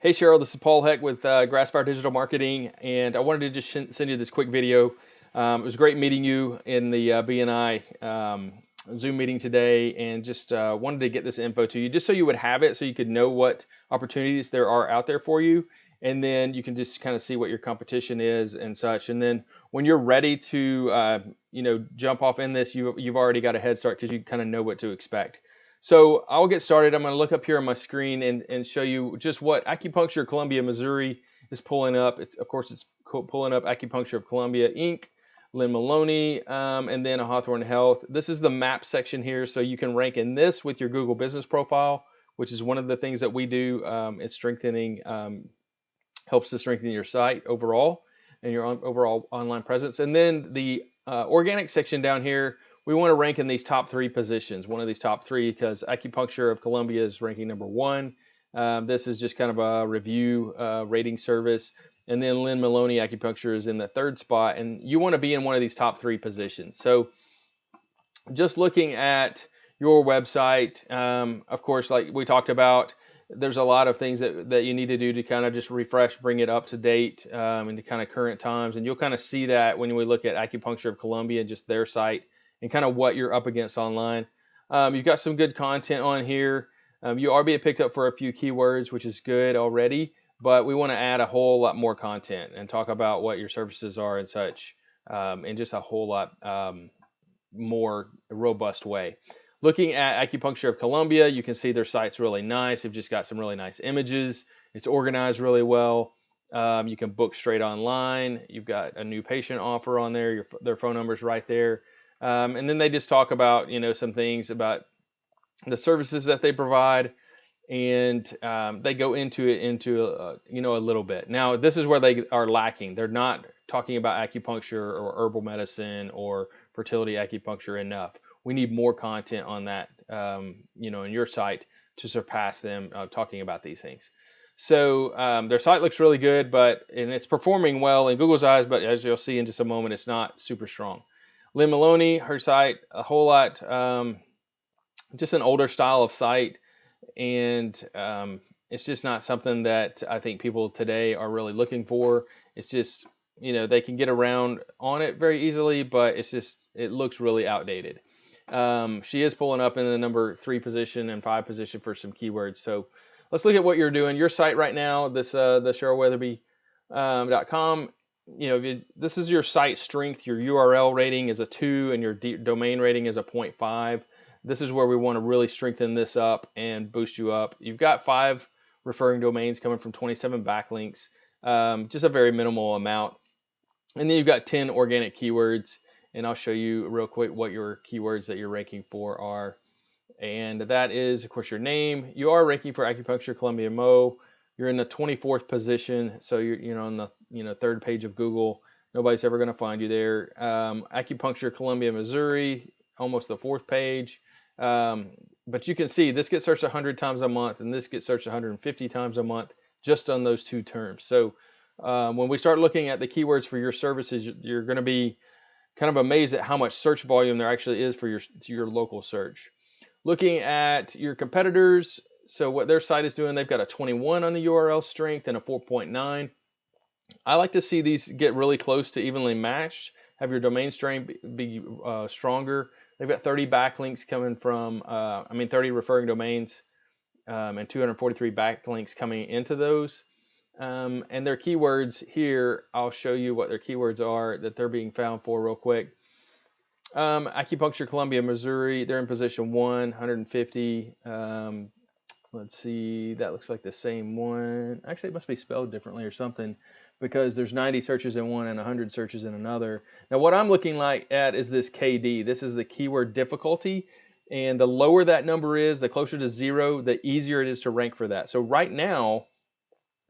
Hey Cheryl, this is Paul Heck with Grassfire Digital Marketing, and I wanted to just send you this quick video. It was great meeting you in the BNI Zoom meeting today, and just wanted to get this info to you just so you would have it, so you could know what opportunities there are out there for you, and then you can just kind of see what your competition is and such. And then when you're ready to jump off in this, you've already got a head start because you kind of know what to expect. So I'll get started. I'm going to look up here on my screen and show you just what Acupuncture Columbia, Missouri is pulling up. Of course, it's pulling up Acupuncture of Columbia, Inc., Lynn Maloney, and then a Hawthorne Health. This is the map section here, so you can rank in this with your Google business profile, which is one of the things that we do. It's strengthening, helps to strengthen your site overall and your overall online presence. And then the organic section down here, we want to rank in these top 3 positions, one of these top 3, because Acupuncture of Columbia is ranking number 1. This is just kind of a review rating service. And then Lynn Maloney Acupuncture is in the 3rd spot. And you want to be in one of these top 3 positions. So just looking at your website, of course, like we talked about, there's a lot of things that you need to do to kind of just refresh, bring it up to date into kind of current times. And you'll kind of see that when we look at Acupuncture of Columbia, just their site, and kind of what you're up against online. You've got some good content on here. You are being picked up for a few keywords, which is good already, but we want to add a whole lot more content and talk about what your services are and such in just a whole lot more robust way. Looking at Acupuncture of Columbia, you can see their site's really nice. They've just got some really nice images. It's organized really well. You can book straight online. You've got a new patient offer on there. Their phone number's right there. And then they just talk about, some things about the services that they provide, and they go into a little bit. Now, this is where they are lacking. They're not talking about acupuncture or herbal medicine or fertility acupuncture enough. We need more content on that, in your site to surpass them talking about these things. So their site looks really good, and it's performing well in Google's eyes, but as you'll see in just a moment, it's not super strong. Lynn Maloney, her site, a whole lot, just an older style of site, and it's just not something that I think people today are really looking for. It's just, they can get around on it very easily, but it looks really outdated. She is pulling up in the number 3 position and 5 position for some keywords. So let's look at what you're doing. Your site right now, the CherylWeatherby.com. This is your site strength. Your URL rating is a 2 and your domain rating is a 0.5. This is where we want to really strengthen this up and boost you up. You've got 5 referring domains coming from 27 backlinks, just a very minimal amount. And then you've got 10 organic keywords, and I'll show you real quick what your keywords that you're ranking for are. And that is, of course, your name. You are ranking for Acupuncture Columbia Mo. You're in the 24th position, so you're on the 3rd page of Google. Nobody's ever going to find you there. Acupuncture Columbia, Missouri, almost the 4th page. But you can see this gets searched 100 times a month, and this gets searched 150 times a month just on those 2 terms. So when we start looking at the keywords for your services, you're going to be kind of amazed at how much search volume there actually is for your local search. Looking at your competitors, so what their site is doing, they've got a 21 on the URL strength and a 4.9. I like to see these get really close to evenly matched. Have your domain strength be stronger. They've got 30 backlinks coming from, 30 referring domains and 243 backlinks coming into those. And their keywords here, I'll show you what their keywords are that they're being found for real quick. Acupuncture Columbia, Missouri, they're in position 1, 150. Let's see, that looks like the same one. Actually, it must be spelled differently or something, because there's 90 searches in one and 100 searches in another. Now, what I'm looking at is this KD. This is the keyword difficulty, and the lower that number is, the closer to 0, the easier it is to rank for that. So right now,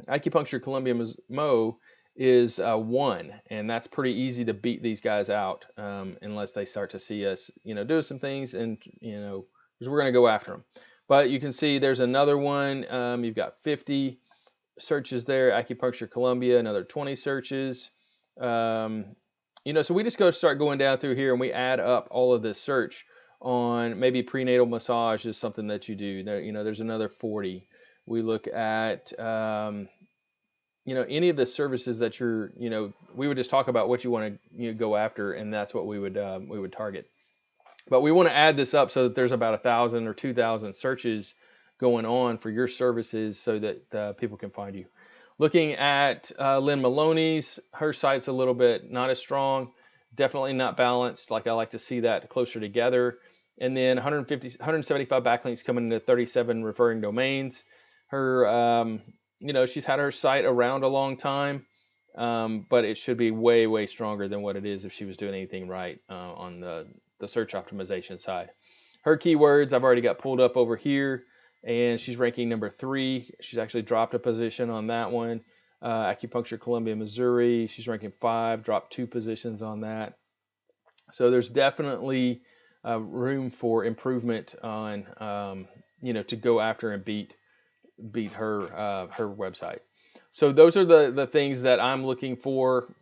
Acupuncture Columbia Mo is 1, and that's pretty easy to beat these guys out unless they start to see us, do some things, and because we're going to go after them. But you can see there's another one. You've got 50 searches there. Acupuncture Columbia, another 20 searches. So we just start going down through here, and we add up all of this search on maybe prenatal massage is something that you do. There's another 40. We look at any of the services that you're, we would just talk about what you want to go after, and that's what we would target. But we want to add this up so that there's about 1,000 or 2,000 searches going on for your services so that people can find you. Looking at Lynn Maloney's, her site's a little bit not as strong, definitely not balanced. Like I like to see that closer together. And then 175 backlinks coming into 37 referring domains. Her, she's had her site around a long time, but it should be way, way stronger than what it is if she was doing anything right on the search optimization side. Her keywords I've already got pulled up over here, and she's ranking number 3. She's actually dropped a position on that one. Acupuncture, Columbia, Missouri. She's ranking 5, dropped 2 positions on that. So there's definitely room for improvement on, to go after and beat her website. So those are the things that I'm looking for.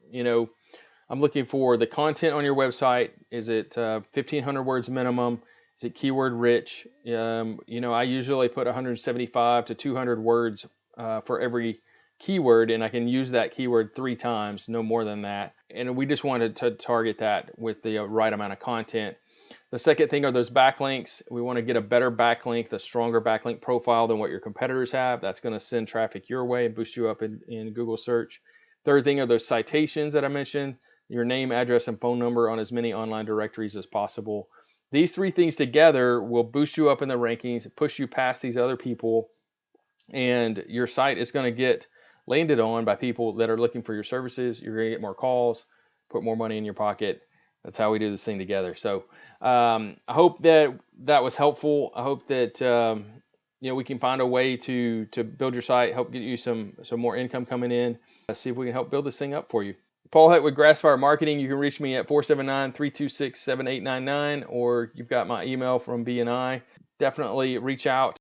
I'm looking for the content on your website. Is it 1,500 words minimum? Is it keyword rich? I usually put 175 to 200 words for every keyword, and I can use that keyword 3 times, no more than that. And we just wanted to target that with the right amount of content. The second thing are those backlinks. We want to get a better backlink, a stronger backlink profile than what your competitors have. That's going to send traffic your way and boost you up in Google search. Third thing are those citations that I mentioned, your name, address, and phone number on as many online directories as possible. These 3 things together will boost you up in the rankings, push you past these other people, and your site is going to get landed on by people that are looking for your services. You're going to get more calls, put more money in your pocket. That's how we do this thing together. So I hope that was helpful. I hope that we can find a way to build your site, help get you some more income coming in. See if we can help build this thing up for you. Paul Heck with Grassfire Marketing. You can reach me at 479-326-7899, or you've got my email from BNI. Definitely reach out.